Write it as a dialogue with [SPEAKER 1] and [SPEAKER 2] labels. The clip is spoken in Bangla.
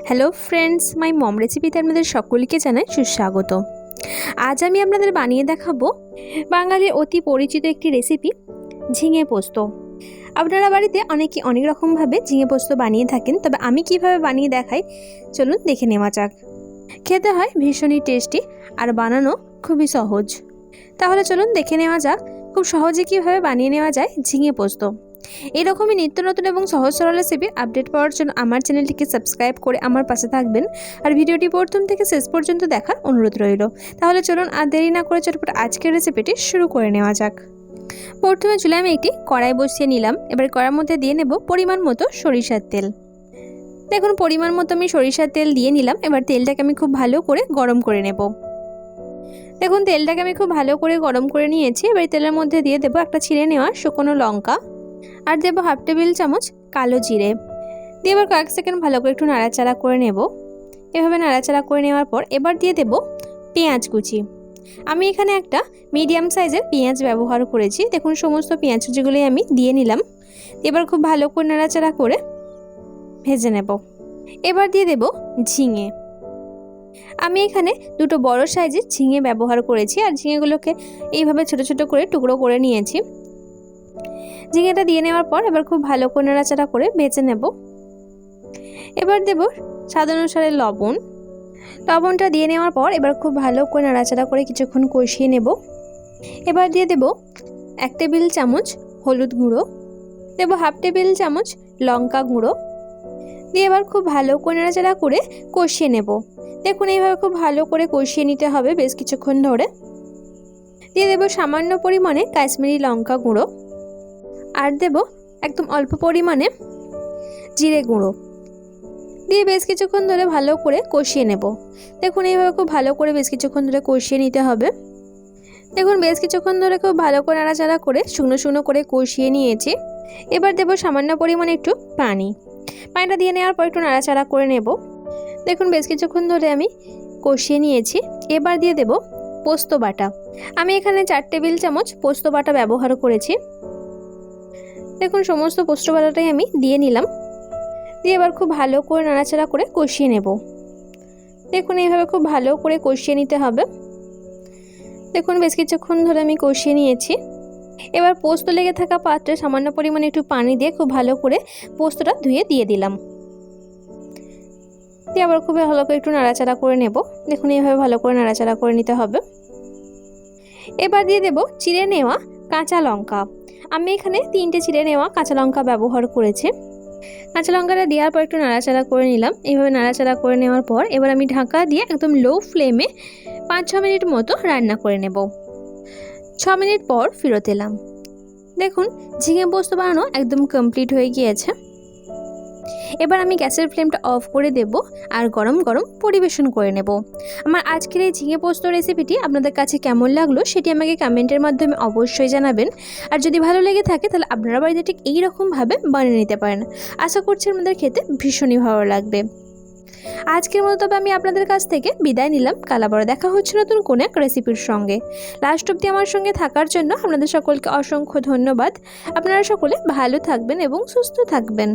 [SPEAKER 1] হ্যালো ফ্রেন্ডস, মাই মম রেসিপিতে আপনাদের সকলকে জানাই সুস্বাগত। আজ আমি আপনাদের বানিয়ে দেখাবো বাঙালির অতি পরিচিত একটি রেসিপি, ঝিঙে পোস্ত। আপনারা বাড়িতে অনেকে অনেক রকমভাবে ঝিঙে পোস্ত বানিয়ে থাকেন, তবে আমি কিভাবে বানিয়ে দেখাই চলুন দেখে নেওয়া যাক। খেতে হয় ভীষণই টেস্টি আর বানানো খুবই সহজ। তাহলে চলুন দেখে নেওয়া যাক খুব সহজে কীভাবে বানিয়ে নেওয়া যায় ঝিঙে পোস্ত। এরকমই নিত্য নতুন এবং সহজ সরল রেসিপির আপডেট পাওয়ার জন্য আমার চ্যানেলটিকে সাবস্ক্রাইব করে আমার পাশে থাকবেন আর ভিডিওটি প্রথম থেকে শেষ পর্যন্ত দেখার অনুরোধ রইল। তাহলে চলুন আর দেরি না করে চটপট আজকের রেসিপিটি শুরু করে নেওয়া যাক। প্রথমে চুলায় আমি একটি কড়াই বসিয়ে নিলাম। এবার কড়াইয়ের মধ্যে দিয়ে নেব পরিমাণ মতো সরিষার তেল। দেখুন পরিমাণ মতো আমি সরিষার তেল দিয়ে নিলাম। এবার তেলটাকে আমি খুব ভালো করে গরম করে নেব। দেখুন তেলটাকে আমি খুব ভালো করে গরম করে নিয়েছি। এবার তেলের মধ্যে দিয়ে দেবো একটা ছিঁড়ে নেওয়া শুকনো লঙ্কা আর দেবো হাফ টেবিল চামচ কালো জিরে দিয়ে এবার কয়েক সেকেন্ড ভালো করে একটু নাড়াচাড়া করে নেব। এভাবে নাড়াচাড়া করে নেওয়ার পর এবার দিয়ে দেব পেঁয়াজ কুচি। আমি এখানে একটা মিডিয়াম সাইজের পেঁয়াজ ব্যবহার করেছি। দেখুন সমস্ত পেঁয়াজ কুচিগুলি আমি দিয়ে নিলাম। এবার খুব ভালো করে নাড়াচাড়া করে ভেজে নেব। এবার দিয়ে দেব ঝিঙে। আমি এখানে দুটো বড় সাইজের ঝিঙে ব্যবহার করেছি আর ঝিঙেগুলোকে এইভাবে ছোট ছোট করে টুকরো করে নিয়েছি। ঝিঙেটা দিয়ে নেওয়ার পর এবার খুব ভালো করে নাড়াচাড়া করে ভেজে নেব। এবার দেব স্বাদ অনুসারে লবণ। লবণটা দিয়ে নেওয়ার পর এবার খুব ভালো করে নাড়াচাড়া করে কিছুক্ষণ কষিয়ে নেব। এবার দিয়ে দেব 1 টেবিল চামচ হলুদ গুঁড়ো, দেব হাফ টেবিল চামচ লঙ্কা গুঁড়ো দিয়ে এবার খুব ভালো করে নাড়াচাড়া করে কষিয়ে নেব। দেখুন এইভাবে খুব ভালো করে কষিয়ে নিতে হবে বেশ কিছুক্ষণ ধরে। দিয়ে দেব সামান্য পরিমাণে কাশ্মীরি লঙ্কা গুঁড়ো আর দেব একদম অল্প পরিমাণে জিরে গুঁড়ো দিয়ে বেশ কিছুক্ষণ ধরে ভালো করে কষিয়ে নেব। দেখুন এইভাবে খুব ভালো করে বেশ কিছুক্ষণ ধরে কষিয়ে নিতে হবে। দেখুন বেশ কিছুক্ষণ ধরে খুব ভালো করে নাড়াচাড়া করে শুকনো শুকনো করে কষিয়ে নিয়েছি। এবার দেব সামান্য পরিমাণে একটু পানিটা দিয়ে নেওয়ার পর একটু নাড়াচাড়া করে নেব। দেখুন বেশ কিছুক্ষণ ধরে আমি কষিয়ে নিয়েছি। এবার দিয়ে দেব পোস্ত বাটা। আমি এখানে 4 টেবিল চামচ পোস্ত বাটা ব্যবহার করেছি। দেখুন সমস্ত পোস্ত বাটাটাই আমি দিয়ে নিলাম। দিয়ে এবার খুব ভালো করে নাড়াচাড়া করে কষিয়ে নেব। দেখুন এইভাবে খুব ভালো করে কষিয়ে নিতে হবে। দেখুন বেশ কিছুক্ষণ ধরে আমি কষিয়ে নিয়েছি। এবার পোস্ত লেগে থাকা পাত্রে সামান্য পরিমাণে একটু পানি দিয়ে খুব ভালো করে পোস্তটা ধুয়ে দিয়ে দিলাম। দিয়ে আবার খুব ভালো করে একটু নাড়াচাড়া করে নেব। দেখুন এইভাবে ভালো করে নাড়াচাড়া করে নিতে হবে। এবার দিয়ে দেব চিড়ে নেওয়া কাঁচা লঙ্কা। আমি এখানে 3টে চিড়ে নেওয়া কাঁচা লঙ্কা ব্যবহার করেছি। কাঁচা লঙ্কাটা দেওয়ার পর একটু নাড়াচাড়া করে নিলাম। এইভাবে নাড়াচাড়া করে নেওয়ার পর এবার আমি ঢাকা দিয়ে একদম লো ফ্লেমে 5-6 মিনিট মতো রান্না করে নেব। 6 মিনিট পর ফেরত এলাম। দেখুন ঝিঙে পোস্ত বানানো একদম কমপ্লিট হয়ে গিয়েছে। এবার আমি গ্যাসের ফ্লেমটা অফ করে দেব আর গরম গরম পরিবেশন করে নেব। আমার আজকের এই ঝিঙে পোস্ত রেসিপিটি আপনাদের কাছে কেমন লাগলো সেটি আমাকে কমেন্টের মাধ্যমে অবশ্যই জানাবেন। আর যদি ভালো লেগে থাকে তাহলে আপনারা বাড়িতে ঠিক এইরকমভাবে বানিয়ে নিতে পারেন। আশা করছি আপনাদের খেতে ভীষণই ভালো লাগবে। আজকের মতো তবে আমি আপনাদের কাছ থেকে বিদায় নিলাম। কাল আবার দেখা হচ্ছে নতুন কোনো এক রেসিপির সঙ্গে। লাস্ট অবধি আমার সঙ্গে থাকার জন্য আপনাদের সকলকে অসংখ্য ধন্যবাদ। আপনারা সকলে ভালো থাকবেন এবং সুস্থ থাকবেন।